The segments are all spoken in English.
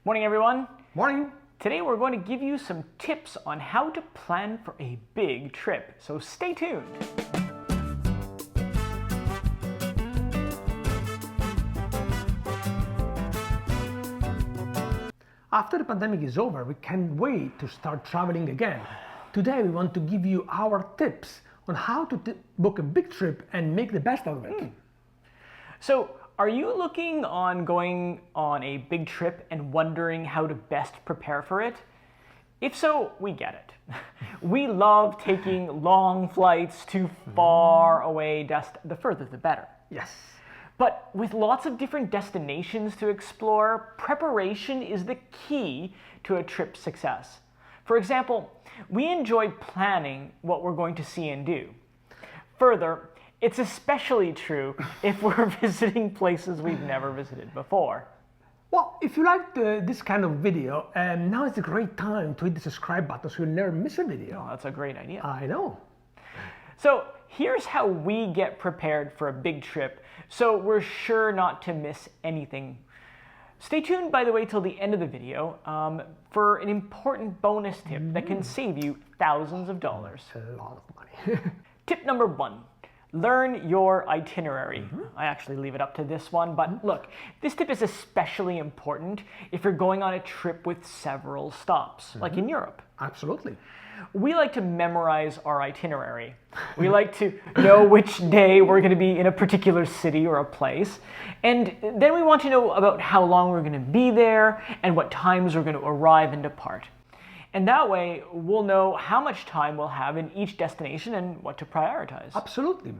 Morning, everyone. Morning. Today we're going to give you some tips on how to plan for a big trip, so stay tuned. After the pandemic is over, we can't wait to start traveling again. Today we want to give you our tips on how to book a big trip and make the best out of it. So, are you looking on going on a big trip and wondering how to best prepare for it? If so, we get it. We love taking long flights to far away, the further the better. Yes. But with lots of different destinations to explore, preparation is the key to a trip's success. For example, we enjoy planning what we're going to see and do. Further, it's especially true if we're visiting places we've never visited before. Well, if you liked this kind of video, now is a great time to hit the subscribe button so you'll never miss a video. Oh, that's a great idea. I know. So here's how we get prepared for a big trip, so we're sure not to miss anything. Stay tuned, by the way, till the end of the video for an important bonus tip that can save you thousands of dollars. A lot of money. Tip number 1. Learn your itinerary. I actually leave it up to this one, but look, this tip is especially important if you're going on a trip with several stops, like in Europe. Absolutely. We like to memorize our itinerary. We like to know which day we're going to be in a particular city or a place, and then we want to know about how long we're going to be there and what times we're going to arrive and depart. And that way, we'll know how much time we'll have in each destination and what to prioritize. Absolutely.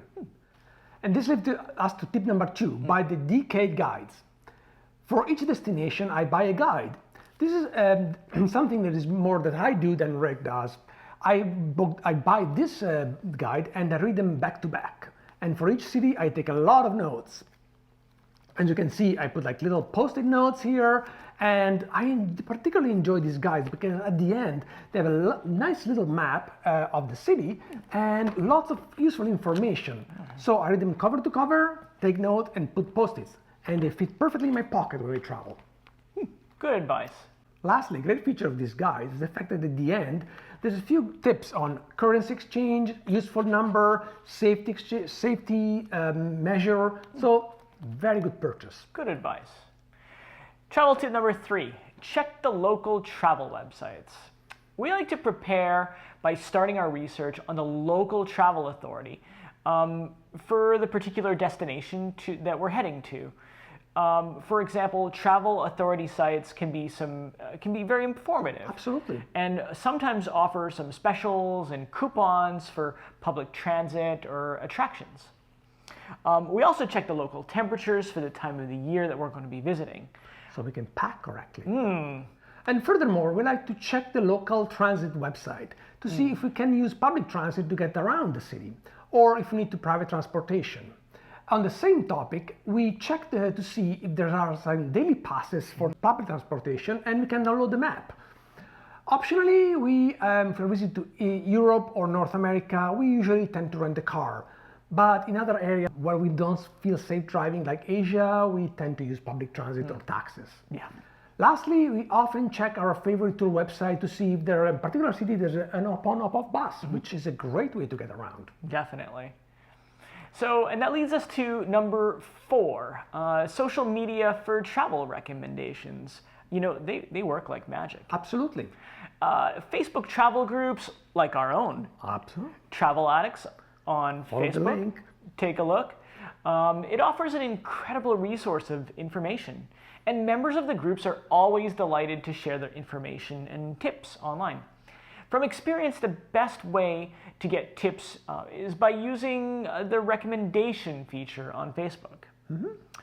And this leads us to tip number 2, buy the decade guides. For each destination, I buy a guide. This is something that is more that I do than Rick does. I buy this guide and I read them back to back. And for each city, I take a lot of notes. As you can see, I put like little post-it notes here, and I particularly enjoy these guides because at the end they have a nice little map of the city and lots of useful information. So I read them cover to cover, take note, and put post-its, and they fit perfectly in my pocket when I travel. Good advice. Lastly, a great feature of this guide is the fact that at the end there's a few tips on currency exchange, useful number, safety measure. So very good purchase. Good advice. Travel tip number 3, check the local travel websites. We like to prepare by starting our research on the local travel authority for the particular destination that we're heading to. For example, travel authority sites can be very informative. Absolutely. And sometimes offer some specials and coupons for public transit or attractions. We also check the local temperatures for the time of the year that we're going to be visiting. So we can pack correctly. And furthermore, we like to check the local transit website to see if we can use public transit to get around the city, or if we need to private transportation. On the same topic, we check to see if there are some daily passes for public transportation, and we can download the map. Optionally, if we visit to Europe or North America, we usually tend to rent a car. But in other areas where we don't feel safe driving, like Asia, we tend to use public transit or taxis. Yeah. Lastly, we often check our favorite tour website to see if there in a particular city there's an up-on, up-off bus, which is a great way to get around. Definitely. So, and that leads us to number 4, social media for travel recommendations. You know, they work like magic. Absolutely. Facebook travel groups like our own. Absolutely. Travel Addicts on Follow Facebook. the link. Take a look. It offers an incredible resource of information, and members of the groups are always delighted to share their information and tips online. From experience, the best way to get tips is by using the recommendation feature on Facebook.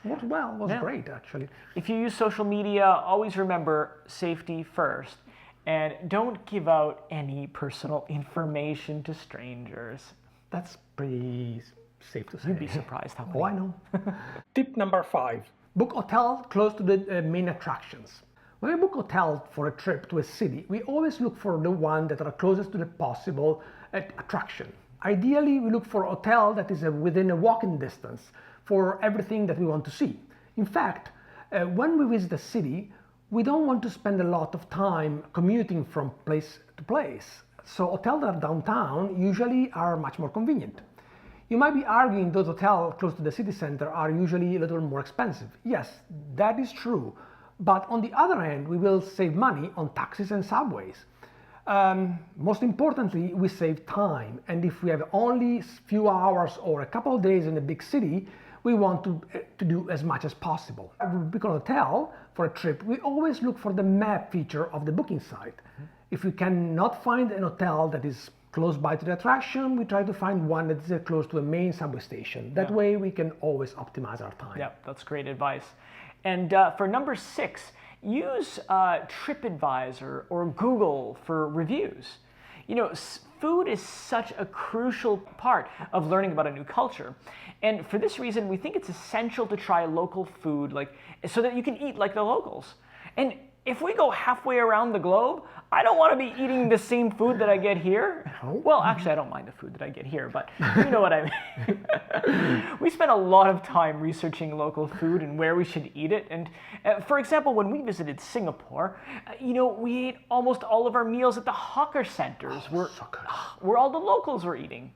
Worked well, was great actually. If you use social media, always remember safety first, and don't give out any personal information to strangers. That's pretty safe to say. You'd be surprised how many. Oh, I know. Tip number 5, book hotel close to the main attractions. When we book hotel for a trip to a city, we always look for the one that are closest to the possible attraction. Ideally, we look for a hotel that is within a walking distance for everything that we want to see. In fact, when we visit a city, we don't want to spend a lot of time commuting from place to place. So hotels that are downtown usually are much more convenient. You might be arguing those hotels close to the city center are usually a little more expensive. Yes, that is true. But on the other hand, we will save money on taxis and subways. Most importantly, we save time. And if we have only a few hours or a couple of days in a big city, we want to do as much as possible. When we book a hotel for a trip, we always look for the map feature of the booking site. If we cannot find an hotel that is close by to the attraction, we try to find one that is close to a main subway station. That way we can always optimize our time. Yeah, that's great advice. And for number 6, use TripAdvisor or Google for reviews. You know, food is such a crucial part of learning about a new culture. And for this reason, we think it's essential to try local food so that you can eat like the locals. And if we go halfway around the globe, I don't want to be eating the same food that I get here. Well, actually, I don't mind the food that I get here, but you know what I mean. We spend a lot of time researching local food and where we should eat it. And for example, when we visited Singapore, we ate almost all of our meals at the hawker centers where all the locals were eating.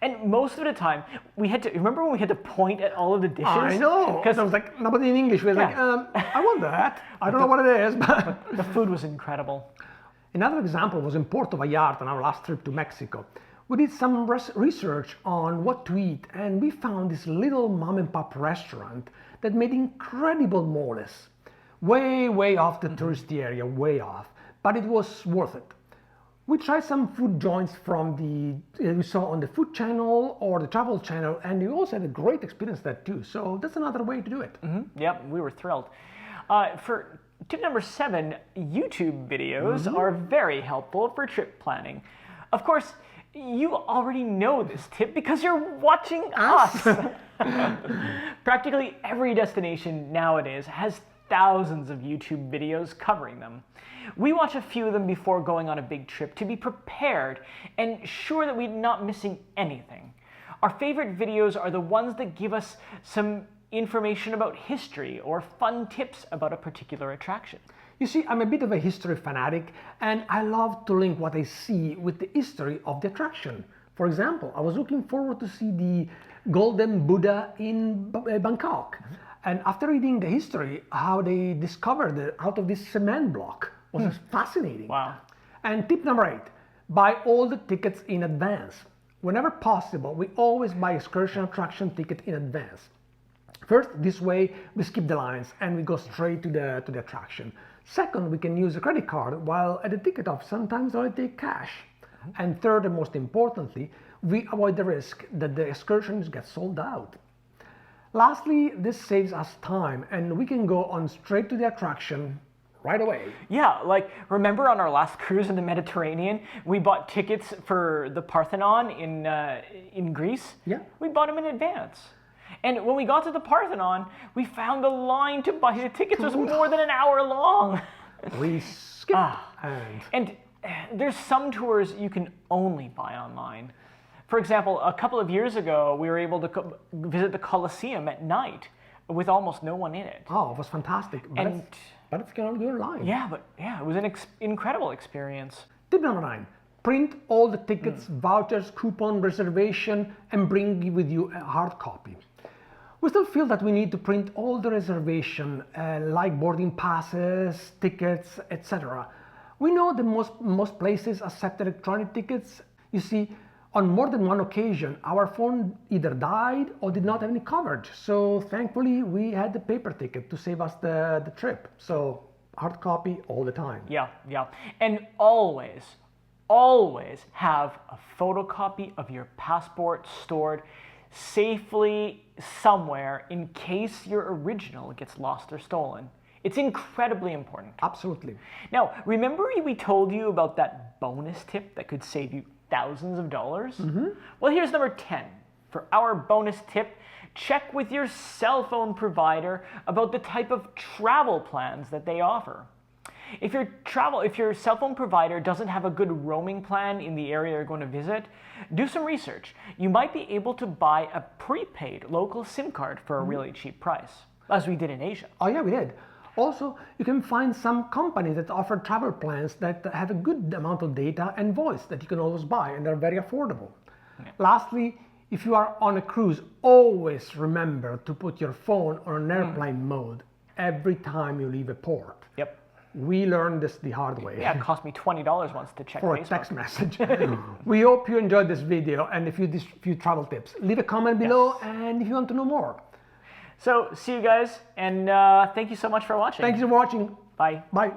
And most of the time, remember when we had to point at all of the dishes? I know, because I was like, nobody in English was like, I want that. I don't know what it is, but the food was incredible. Another example was in Puerto Vallarta on our last trip to Mexico. We did some research on what to eat, and we found this little mom and pop restaurant that made incredible moles. Way off the touristy area, way off, but it was worth it. We tried some food joints from we saw on the Food Channel or the Travel Channel, and we also had a great experience there too. So that's another way to do it. Yep, we were thrilled. For tip number 7, YouTube videos are very helpful for trip planning. Of course, you already know this tip because you're watching us. Practically every destination nowadays has thousands of YouTube videos covering them. We watch a few of them before going on a big trip to be prepared and sure that we're not missing anything. Our favorite videos are the ones that give us some information about history or fun tips about a particular attraction. You see, I'm a bit of a history fanatic, and I love to link what I see with the history of the attraction. For example, I was looking forward to see the Golden Buddha in Bangkok. And after reading the history, how they discovered it out of this cement block was fascinating. Wow. And tip number 8, buy all the tickets in advance. Whenever possible, we always buy excursion attraction ticket in advance. First, this way we skip the lines and we go straight to the attraction. Second, we can use a credit card, while at the ticket office sometimes only take cash. And third, and most importantly, we avoid the risk that the excursions get sold out. Lastly, this saves us time and we can go on straight to the attraction right away. Yeah, remember on our last cruise in the Mediterranean, we bought tickets for the Parthenon in Greece? Yeah. We bought them in advance. And when we got to the Parthenon, we found the line to buy the tickets was more than an hour long. We skipped and there's some tours you can only buy online. For example, a couple of years ago, we were able to visit the Colosseum at night with almost no one in it. Oh, it was fantastic. But it's going to do online. Yeah, it was an incredible experience. Tip number 9, print all the tickets, vouchers, coupon, reservation, and bring with you a hard copy. We still feel that we need to print all the reservation, like boarding passes, tickets, etc. We know that most places accept electronic tickets. You see, on more than one occasion, our phone either died or did not have any coverage. So thankfully, we had the paper ticket to save us the trip. So hard copy all the time. Yeah. And always have a photocopy of your passport stored safely somewhere in case your original gets lost or stolen. It's incredibly important. Absolutely. Now, remember we told you about that bonus tip that could save you thousands of dollars? Well, here's number 10. For our bonus tip, check with your cell phone provider about the type of travel plans that they offer. If your cell phone provider doesn't have a good roaming plan in the area you're going to visit, do some research. You might be able to buy a prepaid local SIM card for a really cheap price, as we did in Asia. Oh yeah, we did. Also, you can find some companies that offer travel plans that have a good amount of data and voice that you can always buy, and they're very affordable. Yeah. Lastly, if you are on a cruise, always remember to put your phone on airplane mode every time you leave a port. Yep. We learned this the hard way. Yeah, it cost me $20 once to check For Facebook. a text message. We hope you enjoyed this video and a few travel tips. Leave a comment below, and if you want to know more. So, see you guys, and thank you so much for watching. Thank you for watching. Bye. Bye.